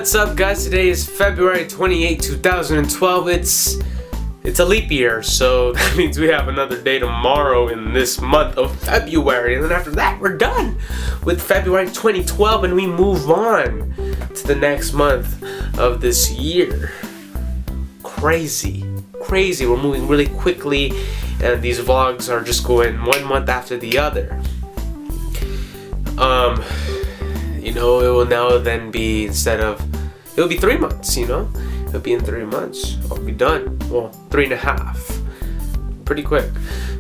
What's up, guys? Today is February 28, 2012. It's a leap year, so that means we have another day tomorrow in this month of February. And then after that, we're done with February 2012 and we move on to the next month of this year. Crazy. We're moving really quickly, and these vlogs are just going one month after the other. It will now then be, it'll be 3 months, It'll be in 3 months. I'll be done. Well, 3.5. Pretty quick.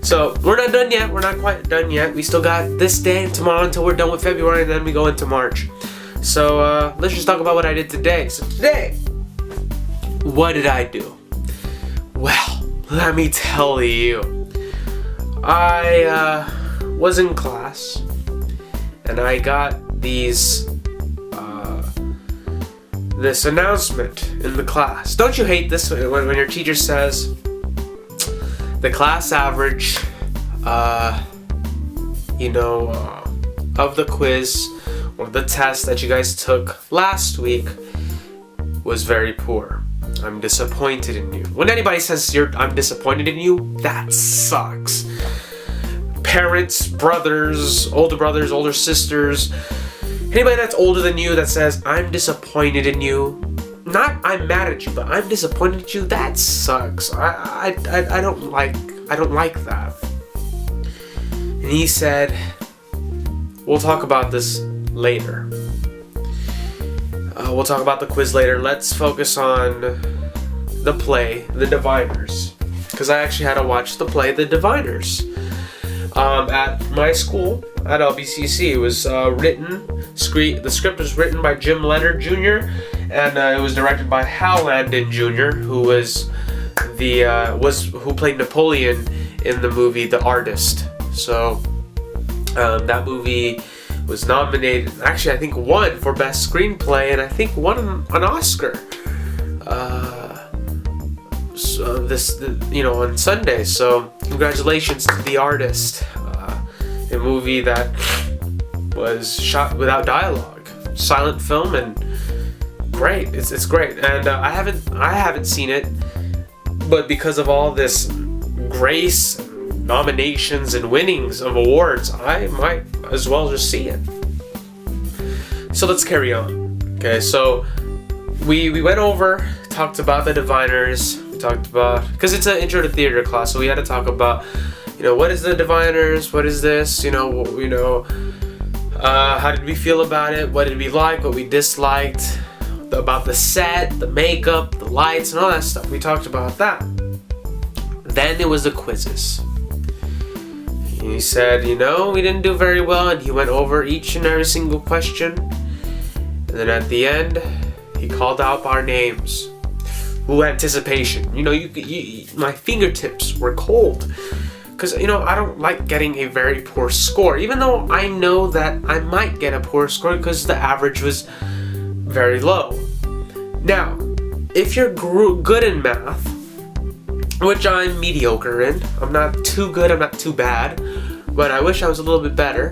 So, we're not done yet. We're not quite done yet. We still got this day and tomorrow until we're done with February, and then we go into March. So, let's just talk about what I did today. So, today, what did I do? Well, let me tell you. I was in class, and I got this announcement in the class. Don't you hate this when your teacher says the class average of the quiz or the test that you guys took last week was very poor. I'm disappointed in you. When anybody says I'm disappointed in you, that sucks. Parents, brothers, older sisters, anybody that's older than you that says, I'm disappointed in you, not I'm mad at you, but I'm disappointed at you, that sucks. I don't like that. And he said, we'll talk about this later. We'll talk about the quiz later. Let's focus on the play, The Diviners. Because I actually had to watch the play, The Diviners. At my school, at LBCC. It was the script was written by Jim Leonard Jr. and it was directed by Hal Landon Jr., who who played Napoleon in the movie The Artist. So that movie was nominated, actually I think won for Best Screenplay, and I think won an Oscar. On Sunday. So congratulations to The Artist, a movie that was shot without dialogue, silent film, and great. It's great, and I haven't seen it, but because of all this grace, nominations, and winnings of awards, I might as well just see it. So let's carry on. Okay, so we went over, talked about The Diviners. Talked about, because it's an intro to theater class, so we had to talk about, what is The Diviners, what is this, how did we feel about it, what did we like, what we disliked, about the set, the makeup, the lights, and all that stuff. We talked about that. Then it was the quizzes. He said, we didn't do very well, and he went over each and every single question, and then at the end, he called out our names. Ooh, anticipation. My fingertips were cold. Because, I don't like getting a very poor score. Even though I know that I might get a poor score because the average was very low. Now, if you're good in math, which I'm mediocre in, I'm not too good, I'm not too bad, but I wish I was a little bit better,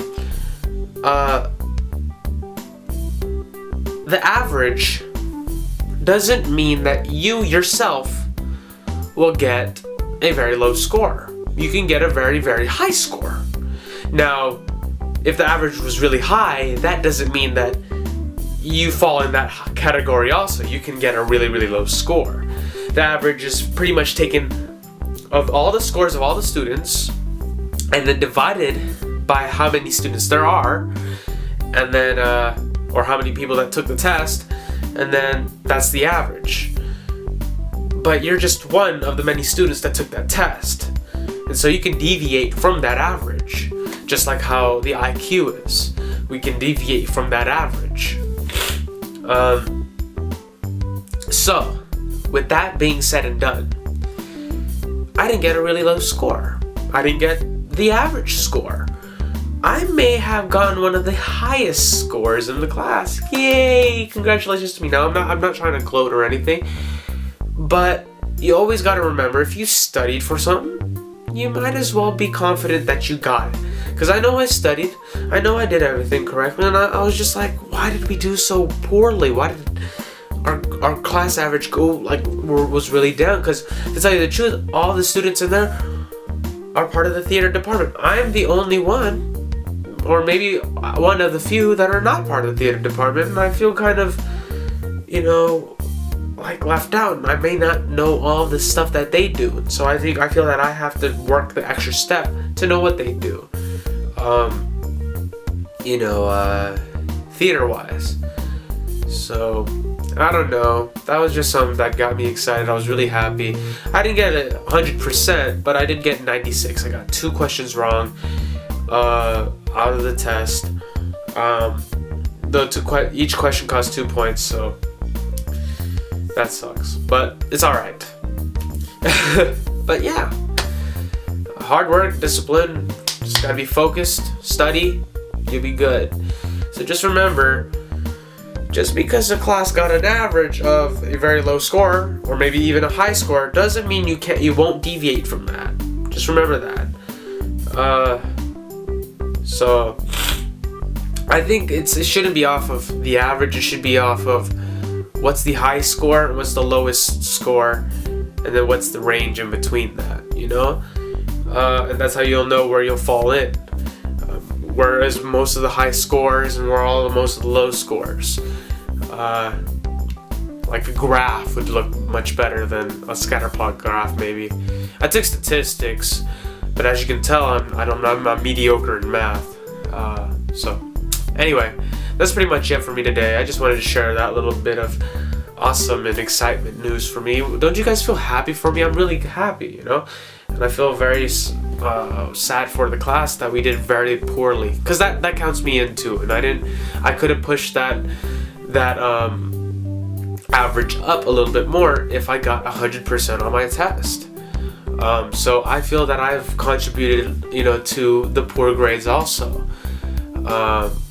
the average doesn't mean that you yourself will get a very low score. You can get a very, very high score. Now, if the average was really high, that doesn't mean that you fall in that category also. You can get a really, really low score. The average is pretty much taken of all the scores of all the students and then divided by how many students there are, and then or how many people that took the test, and then that's the average. But you're just one of the many students that took that test. And so you can deviate from that average, just like how the IQ is. We can deviate from that average. So, with that being said and done, I didn't get a really low score. I didn't get the average score. I may have gotten one of the highest scores in the class. Yay! Congratulations to me. Now, I'm not trying to gloat or anything, but you always got to remember, if you studied for something, you might as well be confident that you got it. Because I know I studied, I know I did everything correctly, and I was just like, why did we do so poorly? Why our class average was really down, because to tell you the truth, all the students in there are part of the theater department. I'm the only one, or maybe one of the few, that are not part of the theater department, and I feel kind of, like left out. I may not know all the stuff that they do, so I feel that I have to work the extra step to know what they do, theater wise. So I don't know, that was just something that got me excited. I was really happy. I didn't get it 100%, but I did get 96. I got 2 questions wrong out of the test. Each question cost 2 points, so that sucks, but it's alright. But yeah, hard work, discipline, just gotta be focused, study, you'll be good. So just remember, just because a class got an average of a very low score, or maybe even a high score, doesn't mean you won't deviate from that. Just remember that. So I think it shouldn't be off of the average. It should be off of what's the high score and what's the lowest score, and then what's the range in between that, and that's how you'll know where you'll fall in. Whereas most of the high scores and most of the low scores, like a graph would look much better than a scatterplot graph. Maybe I took statistics, but as you can tell, I'm mediocre in math. So anyway, that's pretty much it for me today. I just wanted to share that little bit of awesome and excitement news for me. Don't you guys feel happy for me? I'm really happy, and I feel very sad for the class that we did very poorly, because that counts me in too, and I could have pushed that average up a little bit more if I got 100% on my test. So I feel that I've contributed, to the poor grades also,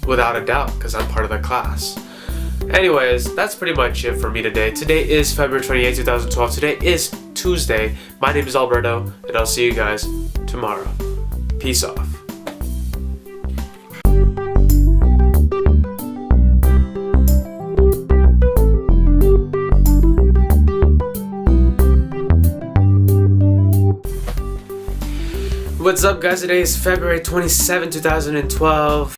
without a doubt, because I'm part of the class. Anyways, that's pretty much it for me today. Today is February 28, 2012. Today is Tuesday. My name is Alberto, and I'll see you guys tomorrow. Peace off. What's up, guys? Today is February 27, 2012.